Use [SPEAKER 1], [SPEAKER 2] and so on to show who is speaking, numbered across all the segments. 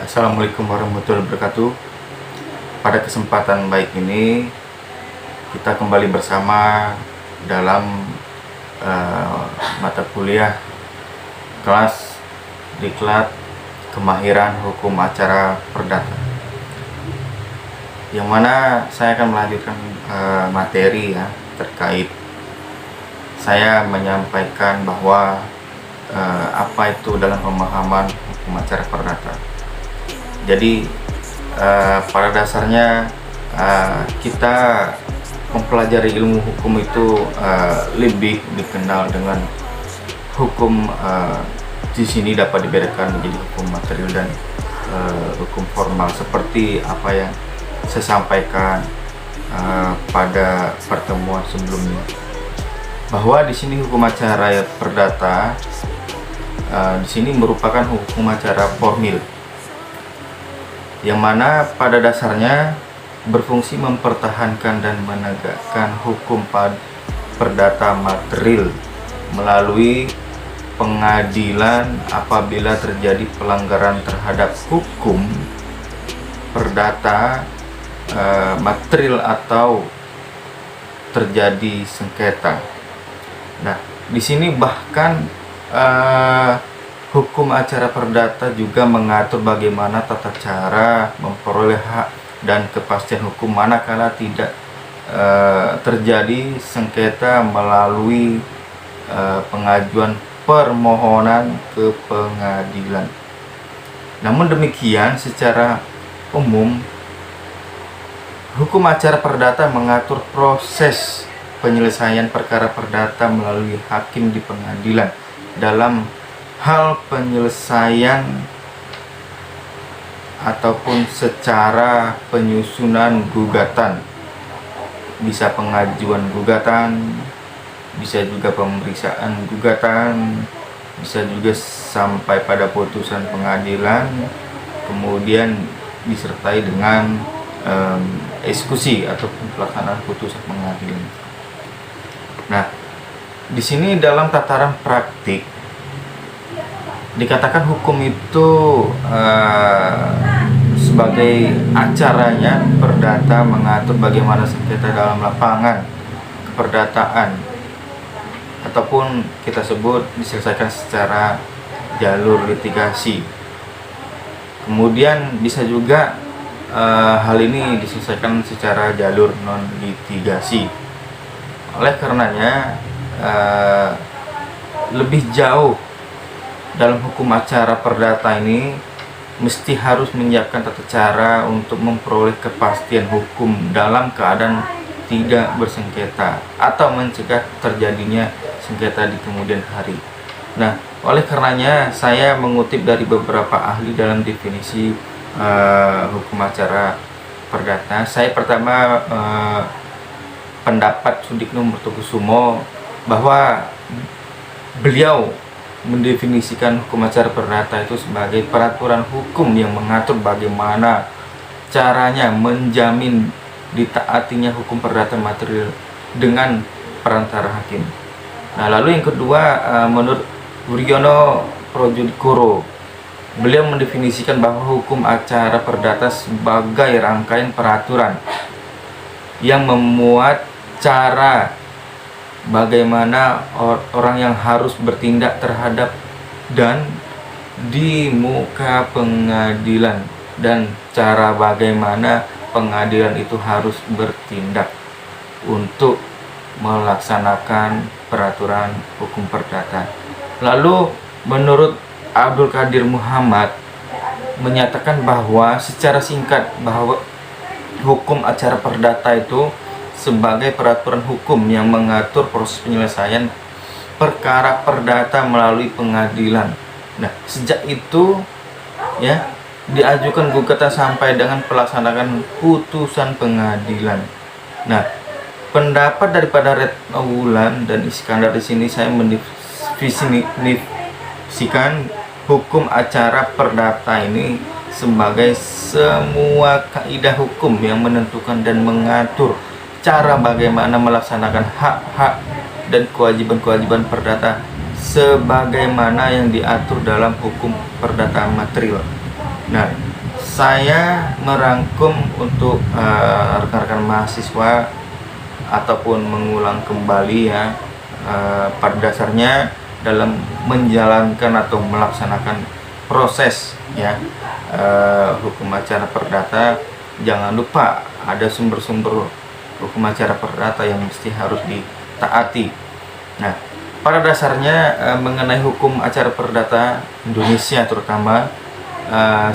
[SPEAKER 1] Assalamualaikum warahmatullahi wabarakatuh. Pada kesempatan baik ini kita kembali bersama dalam mata kuliah kelas Diklat Kemahiran Hukum Acara Perdata, yang mana saya akan melanjutkan materi terkait saya menyampaikan bahwa apa itu dalam pemahaman hukum acara perdata. Jadi pada dasarnya kita mempelajari ilmu hukum itu lebih dikenal dengan hukum di sini dapat dibedakan menjadi hukum material dan hukum formal, seperti apa yang saya sampaikan pada pertemuan sebelumnya, bahwa di sini hukum acara perdata di sini merupakan hukum acara formil, yang mana pada dasarnya berfungsi mempertahankan dan menegakkan hukum perdata material melalui pengadilan apabila terjadi pelanggaran terhadap hukum perdata material atau terjadi sengketa. Nah, di sini bahkan hukum acara perdata juga mengatur bagaimana tata cara memperoleh hak dan kepastian hukum manakala tidak terjadi sengketa melalui pengajuan permohonan ke pengadilan. Namun demikian, secara umum hukum acara perdata mengatur proses penyelesaian perkara perdata melalui hakim di pengadilan dalam hal penyelesaian ataupun secara penyusunan gugatan, bisa pengajuan gugatan, bisa juga pemeriksaan gugatan, bisa juga sampai pada putusan pengadilan, kemudian disertai dengan eksekusi ataupun pelaksanaan putusan pengadilan. Nah, di sini dalam tataran praktik dikatakan hukum itu sebagai acaranya perdata mengatur bagaimana sengketa dalam lapangan keperdataan ataupun kita sebut diselesaikan secara jalur litigasi. Kemudian bisa juga hal ini diselesaikan secara jalur non litigasi. Oleh karenanya lebih jauh dalam hukum acara perdata ini mesti harus menyiapkan tata cara untuk memperoleh kepastian hukum dalam keadaan tidak bersengketa atau mencegah terjadinya sengketa di kemudian hari. Nah, oleh karenanya saya mengutip dari beberapa ahli dalam definisi hukum acara perdata. Saya pertama pendapat Sudikno Murtokusumo, bahwa beliau mendefinisikan hukum acara perdata itu sebagai peraturan hukum yang mengatur bagaimana caranya menjamin ditaatinya hukum perdata material dengan perantara hakim. Nah, lalu yang kedua, menurut Wuryono Projodikoro, beliau mendefinisikan bahwa hukum acara perdata sebagai rangkaian peraturan yang memuat cara bagaimana orang yang harus bertindak terhadap dan di muka pengadilan, dan cara bagaimana pengadilan itu harus bertindak untuk melaksanakan peraturan hukum perdata. Lalu menurut Abdul Qadir Muhammad menyatakan bahwa secara singkat bahwa hukum acara perdata itu sebagai peraturan hukum yang mengatur proses penyelesaian perkara perdata melalui pengadilan. Nah, sejak itu diajukan gugatan sampai dengan pelaksanaan putusan pengadilan. Nah, pendapat daripada Retno Wulan dan Iskandar di sini saya mendefinisikan hukum acara perdata ini sebagai semua kaidah hukum yang menentukan dan mengatur cara bagaimana melaksanakan hak-hak dan kewajiban-kewajiban perdata sebagaimana yang diatur dalam hukum perdata material. Nah, saya merangkum untuk rekan-rekan mahasiswa ataupun mengulang kembali ya, pada dasarnya dalam menjalankan atau melaksanakan proses ya, hukum acara perdata, jangan lupa ada sumber-sumber hukum acara perdata yang mesti harus ditaati. Nah, pada dasarnya mengenai hukum acara perdata Indonesia terutama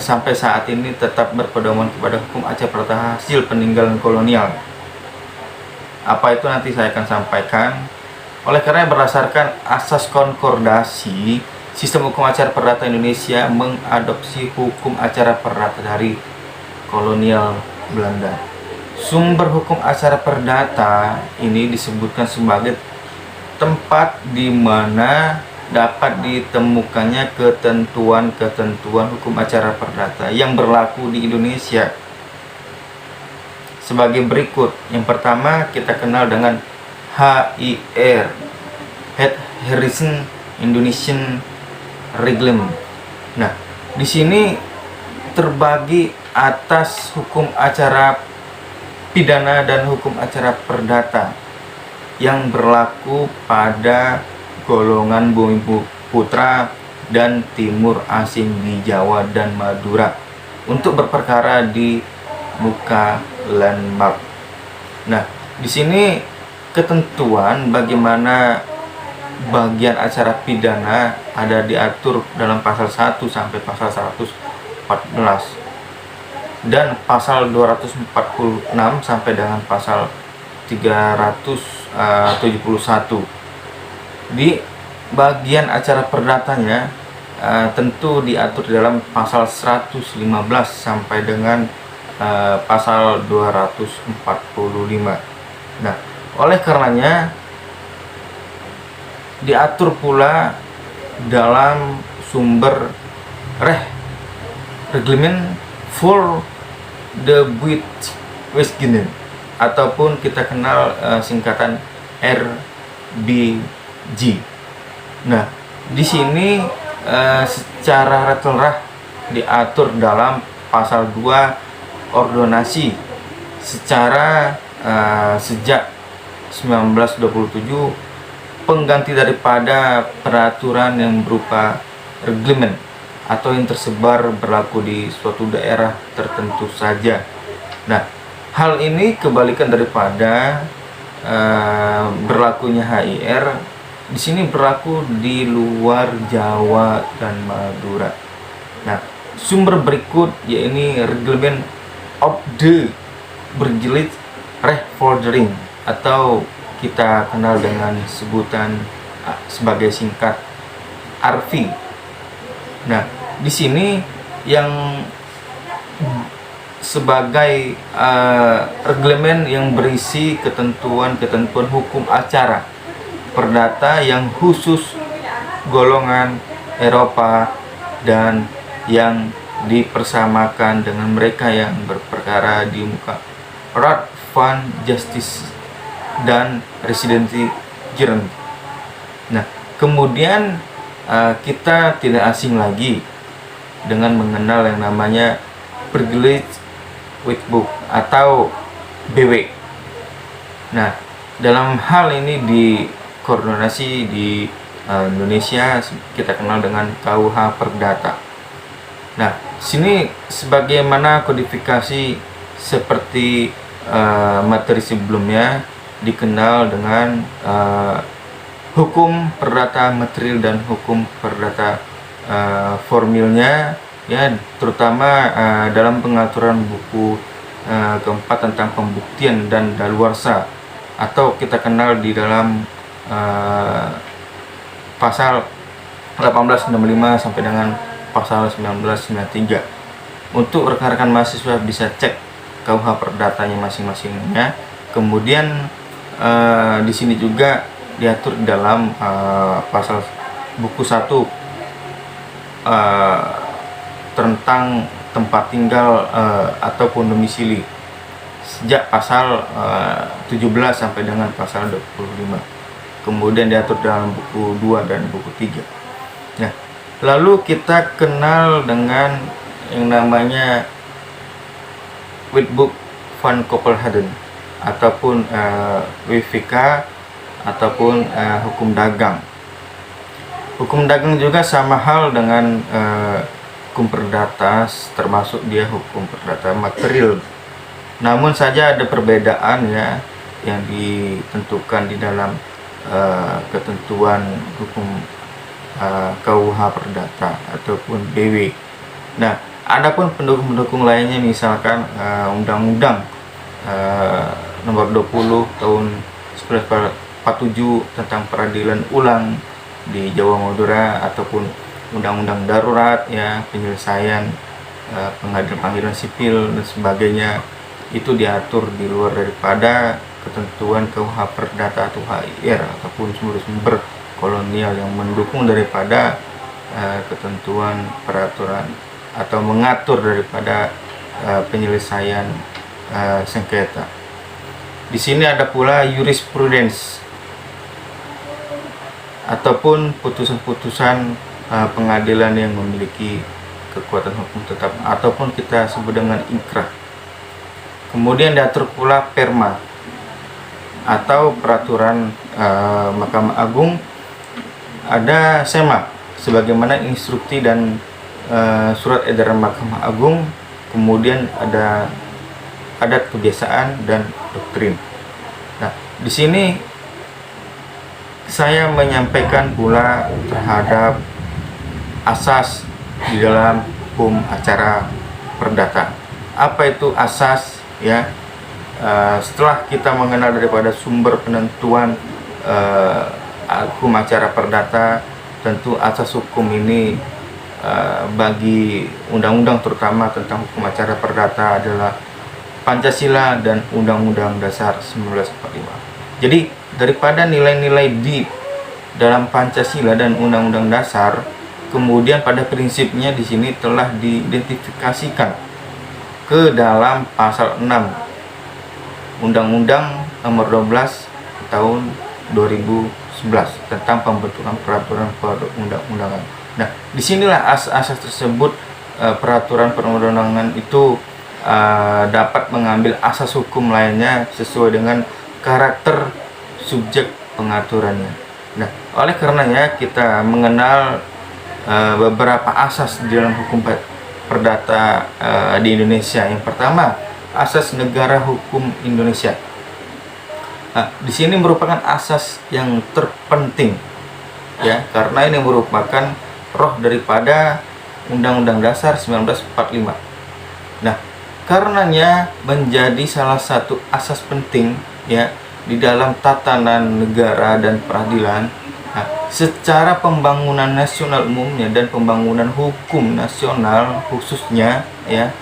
[SPEAKER 1] sampai saat ini tetap berpedoman kepada hukum acara perdata hasil peninggalan kolonial. Apa itu nanti saya akan sampaikan. Oleh karena berdasarkan asas konkordasi, sistem hukum acara perdata Indonesia mengadopsi hukum acara perdata dari kolonial Belanda. Sumber hukum acara perdata ini disebutkan sebagai tempat di mana dapat ditemukannya ketentuan-ketentuan hukum acara perdata yang berlaku di Indonesia sebagai berikut. Yang pertama kita kenal dengan HIR, Head Harrison Indonesian Reglement. Nah, di sini terbagi atas hukum acara pidana dan hukum acara perdata yang berlaku pada golongan Bumi Putra dan Timur asing di Jawa dan Madura untuk berperkara di muka landmark. Nah, di sini ketentuan bagaimana bagian acara pidana ada diatur dalam pasal 1 sampai pasal 114 dan pasal 246 sampai dengan pasal 371. Di bagian acara perdatanya tentu diatur dalam pasal 115 sampai dengan pasal 245. Nah, oleh karenanya diatur pula dalam sumber Reglement for the Witwatersrand ataupun kita kenal singkatan RBG. Nah, di sini secara tertera diatur dalam pasal 2 ordonasi secara sejak 1927 pengganti daripada peraturan yang berupa reglement atau yang tersebar berlaku di suatu daerah tertentu saja. Nah, hal ini kebalikan daripada berlakunya HIR. Di sini berlaku di luar Jawa dan Madura. Nah, sumber berikut yaitu Reglement of the Burgerlijk Rechtvaardiging atau kita kenal dengan sebutan sebagai singkat RV. Nah, di sini yang sebagai reglemen yang berisi ketentuan-ketentuan hukum acara perdata yang khusus golongan Eropa dan yang dipersamakan dengan mereka yang berperkara di muka Raad van Justice dan Residency Germany. Nah, kemudian kita tidak asing lagi dengan mengenal yang namanya Burgerlijk Wetboek atau BW. Nah, dalam hal ini dikoordinasi di Indonesia kita kenal dengan KUH Perdata. Nah, sini sebagaimana kodifikasi seperti materi sebelumnya dikenal dengan hukum perdata material dan hukum perdata formilnya ya, terutama dalam pengaturan buku keempat tentang pembuktian dan daluarsa atau kita kenal di dalam pasal 1865 sampai dengan pasal 1993. Untuk rekan-rekan mahasiswa bisa cek KUH perdatanya masing-masingnya. Kemudian di sini juga diatur dalam pasal buku 1 tentang tempat tinggal ataupun domisili sejak pasal 17 sampai dengan pasal 25. Kemudian diatur dalam buku 2 dan buku 3. Nah, lalu kita kenal dengan yang namanya Wetboek van Koppelheden ataupun WVK ataupun hukum dagang. Hukum dagang juga sama hal dengan hukum perdata, termasuk dia hukum perdata material. Namun saja ada perbedaan ya yang ditentukan di dalam ketentuan hukum KUH perdata ataupun BW. Nah, adapun pendukung-pendukung lainnya misalkan Undang-Undang nomor 20 tahun 1947 tentang peradilan ulang di Jawa Madura, ataupun Undang-Undang darurat ya, penyelesaian pengadilan sipil dan sebagainya, itu diatur di luar daripada ketentuan KUH perdata atau HIR ataupun sumber-sumber kolonial yang mendukung daripada ketentuan peraturan atau mengatur daripada penyelesaian sengketa. Di sini ada pula jurisprudens ataupun putusan-putusan pengadilan yang memiliki kekuatan hukum tetap ataupun kita sebut dengan inkrah. Kemudian diatur pula perma atau peraturan Mahkamah Agung, ada SEMA sebagaimana instruksi dan surat edaran Mahkamah Agung, kemudian ada adat kebiasaan dan doktrin. Nah, di sini saya menyampaikan pula terhadap asas di dalam hukum acara perdata. Apa itu asas ya? Setelah kita mengenal daripada sumber penentuan hukum acara perdata, tentu asas hukum ini bagi undang-undang terutama tentang hukum acara perdata adalah Pancasila dan Undang-Undang Dasar 1945. Jadi daripada nilai-nilai di dalam Pancasila dan Undang-Undang Dasar, kemudian pada prinsipnya di sini telah diidentifikasikan ke dalam pasal 6 Undang-Undang nomor 12 tahun 2011 tentang pembentukan peraturan perundang-undangan. Nah, disinilah asas-asas tersebut, peraturan perundang-undangan itu dapat mengambil asas hukum lainnya sesuai dengan karakter subjek pengaturannya. Nah, oleh karenanya kita mengenal beberapa asas di dalam hukum perdata di Indonesia. Yang pertama, asas negara hukum Indonesia. Nah, di sini merupakan asas yang terpenting ya, karena ini merupakan roh daripada Undang-Undang Dasar 1945. Nah, karenanya menjadi salah satu asas penting ya di dalam tatanan negara dan peradilan. Nah, secara pembangunan nasional umumnya dan pembangunan hukum nasional khususnya ya,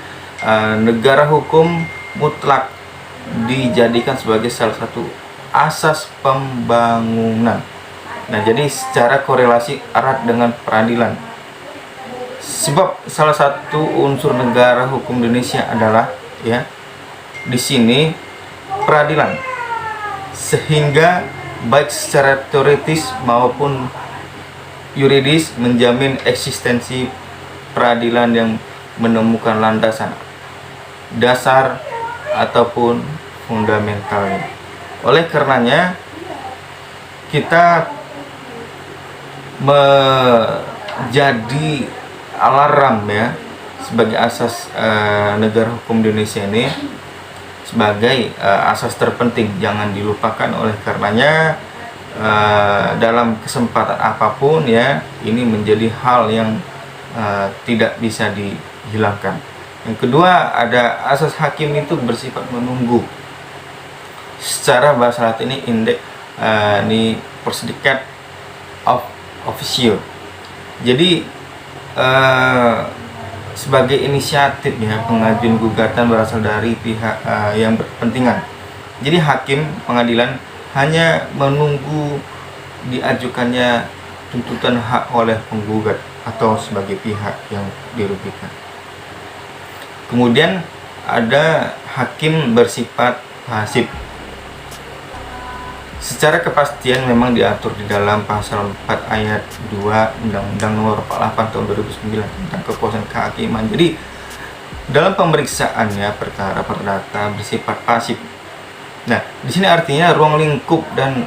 [SPEAKER 1] negara hukum mutlak dijadikan sebagai salah satu asas pembangunan. Nah, jadi secara korelasi erat dengan peradilan. Sebab salah satu unsur negara hukum Indonesia adalah ya di sini peradilan, sehingga baik secara teoritis maupun yuridis menjamin eksistensi peradilan yang menemukan landasan dasar ataupun fundamentalnya. Oleh karenanya kita menjadi alarm ya sebagai asas negara hukum Indonesia ini sebagai asas terpenting, jangan dilupakan. Oleh karenanya dalam kesempatan apapun ya, ini menjadi hal yang tidak bisa dihilangkan. Yang kedua, ada asas hakim itu bersifat menunggu. Secara bahasa Latin ini indeks ini predicat of officio. Jadi sebagai inisiatif ya, pengajuan gugatan berasal dari pihak yang berkepentingan. Jadi hakim pengadilan hanya menunggu diajukannya tuntutan hak oleh penggugat atau sebagai pihak yang dirugikan. Kemudian ada hakim bersifat pasif. Secara kepastian memang diatur di dalam pasal 4 ayat 2 Undang-Undang nomor 48 tahun 2009 tentang kekuasaan kehakiman. Jadi dalam pemeriksaannya perkara perdata bersifat pasif. Nah, di sini artinya ruang lingkup dan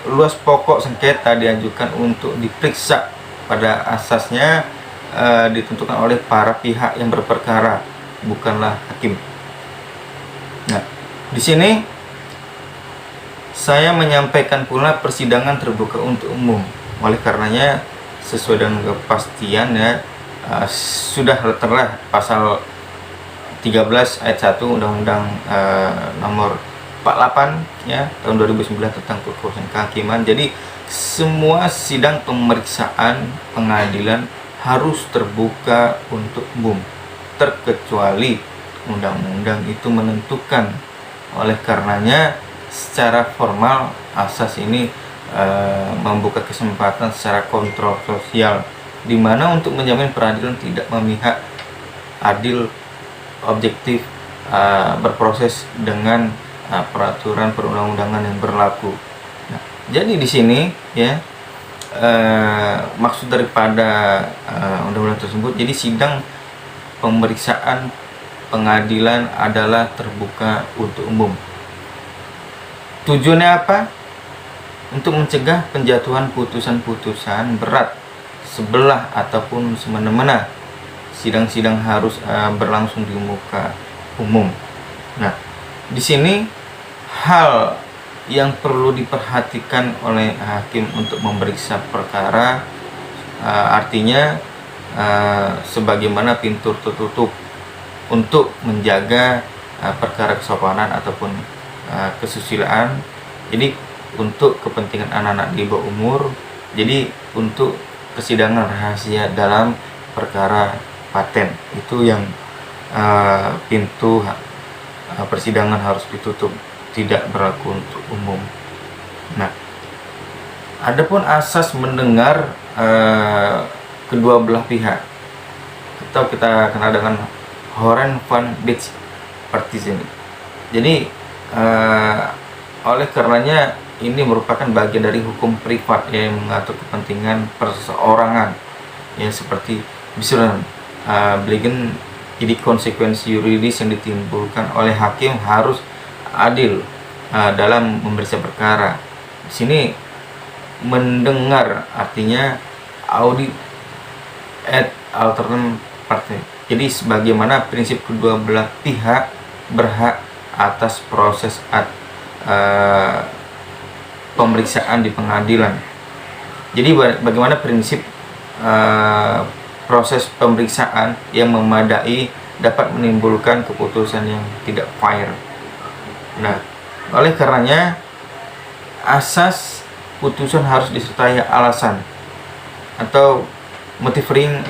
[SPEAKER 1] luas pokok sengketa diajukan untuk diperiksa pada asasnya ditentukan oleh para pihak yang berperkara, bukanlah hakim. Nah, di sini saya menyampaikan pula persidangan terbuka untuk umum. Oleh karenanya, sesuai dengan kepastian ya, sudah tertera pasal 13 ayat 1 Undang-Undang nomor 48 ya tahun 2009 tentang kekuasaan kehakiman. Jadi semua sidang pemeriksaan pengadilan harus terbuka untuk umum, terkecuali undang-undang itu menentukan. Oleh karenanya secara formal asas ini membuka kesempatan secara kontroversial, di mana untuk menjamin peradilan tidak memihak, adil, objektif, berproses dengan peraturan perundang-undangan yang berlaku. Nah, jadi di sini ya maksud daripada undang-undang tersebut, jadi sidang pemeriksaan pengadilan adalah terbuka untuk umum. Tujuannya apa? Untuk mencegah penjatuhan putusan-putusan berat sebelah ataupun semena-mena. Sidang-sidang harus berlangsung di muka umum. Nah, di sini hal yang perlu diperhatikan oleh hakim untuk memeriksa perkara artinya sebagaimana pintu tertutup untuk menjaga perkara kesopanan ataupun kesusilaan. Jadi untuk kepentingan anak-anak di bawah umur, jadi untuk persidangan rahasia dalam perkara paten itu yang pintu persidangan harus ditutup, tidak berlaku untuk umum. Nah, adapun asas mendengar kedua belah pihak atau kita kenal dengan Horen van Beach Partition. Jadi oleh karenanya ini merupakan bagian dari hukum privat yang mengatur kepentingan perseorangan ya, seperti misalnya belegen. Jadi konsekuensi yuridis yang ditimbulkan oleh hakim harus adil dalam memeriksa perkara. Di sini mendengar artinya audit et alternam parte. Jadi sebagaimana prinsip kedua belah pihak berhak atas proses pemeriksaan di pengadilan. Jadi bagaimana prinsip proses pemeriksaan yang memadai dapat menimbulkan keputusan yang tidak fair. Nah, oleh karenanya asas putusan harus disertai alasan atau motivering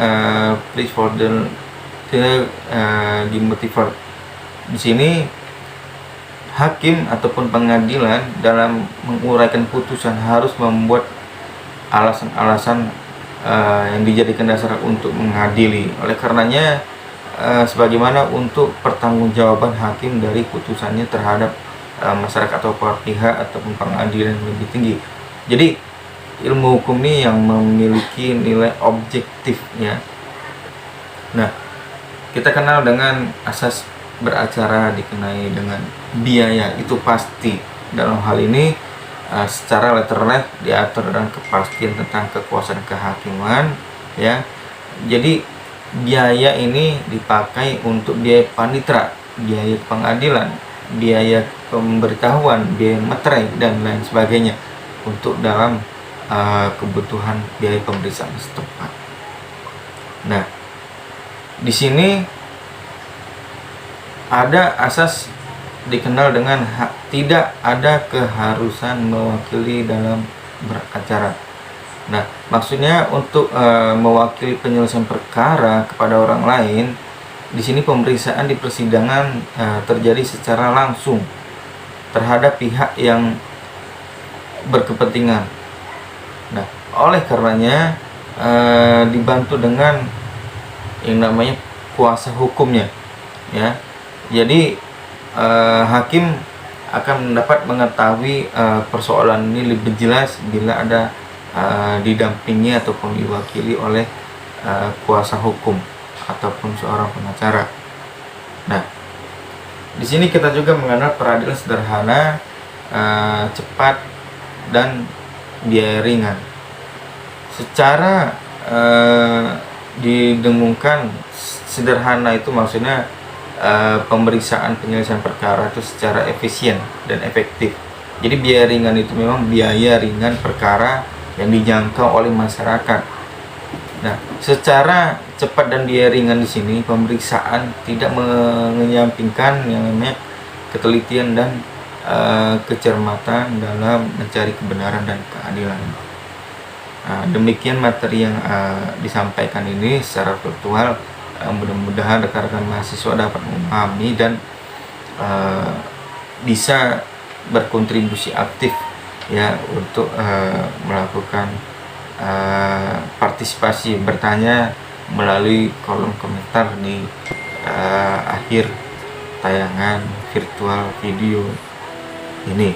[SPEAKER 1] please for the motiver. Di sini hakim ataupun pengadilan dalam menguraikan putusan harus membuat alasan-alasan yang dijadikan dasar untuk mengadili. Oleh karenanya sebagaimana untuk pertanggungjawaban hakim dari putusannya terhadap masyarakat atau pihak ataupun pengadilan yang lebih tinggi. Jadi ilmu hukum ini yang memiliki nilai objektif ya. Nah, kita kenal dengan asas beracara dikenai dengan biaya, itu pasti. Dalam hal ini secara letterless diatur dengan kepastian tentang kekuasaan kehakiman ya. Jadi biaya ini dipakai untuk biaya panitera, biaya pengadilan, biaya pemberitahuan, biaya materai dan lain sebagainya untuk dalam kebutuhan biaya pemeriksaan setempat. Nah, di sini ada asas dikenal dengan tidak ada keharusan mewakili dalam beracara. Nah, maksudnya untuk mewakili penyelesaian perkara kepada orang lain, di sini pemeriksaan di persidangan terjadi secara langsung terhadap pihak yang berkepentingan. Nah, oleh karenanya dibantu dengan yang namanya kuasa hukumnya, ya. Jadi hakim akan dapat mengetahui persoalan ini lebih jelas bila ada didampingi ataupun diwakili oleh kuasa hukum. ataupun seorang pengacara. Nah, di sini kita juga mengenal peradilan sederhana, cepat, dan biaya ringan. Secara didengungkan sederhana itu maksudnya pemeriksaan penyelesaian perkara itu secara efisien dan efektif. Jadi biaya ringan itu memang biaya ringan perkara yang dijangkau oleh masyarakat. Nah, secara cepat dan biaya ringan di sini pemeriksaan tidak menyampingkan yang namanya ketelitian dan kecermatan dalam mencari kebenaran dan keadilan. Nah, demikian materi yang disampaikan ini secara virtual. Mudah-mudahan rekan-rekan mahasiswa dapat memahami dan bisa berkontribusi aktif ya untuk melakukan partisipasi, bertanya melalui kolom komentar di akhir tayangan virtual video ini.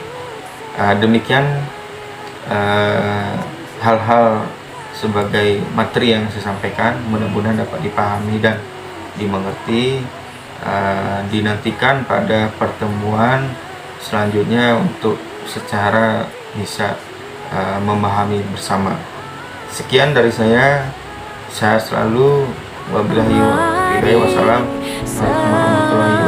[SPEAKER 1] Demikian hal-hal sebagai materi yang saya sampaikan, mudah-mudahan dapat dipahami dan dimengerti. Dinantikan pada pertemuan selanjutnya untuk secara bisa memahami bersama. Sekian dari saya selalu wabillahi wa taufiq. Wassalamualaikum warahmatullahi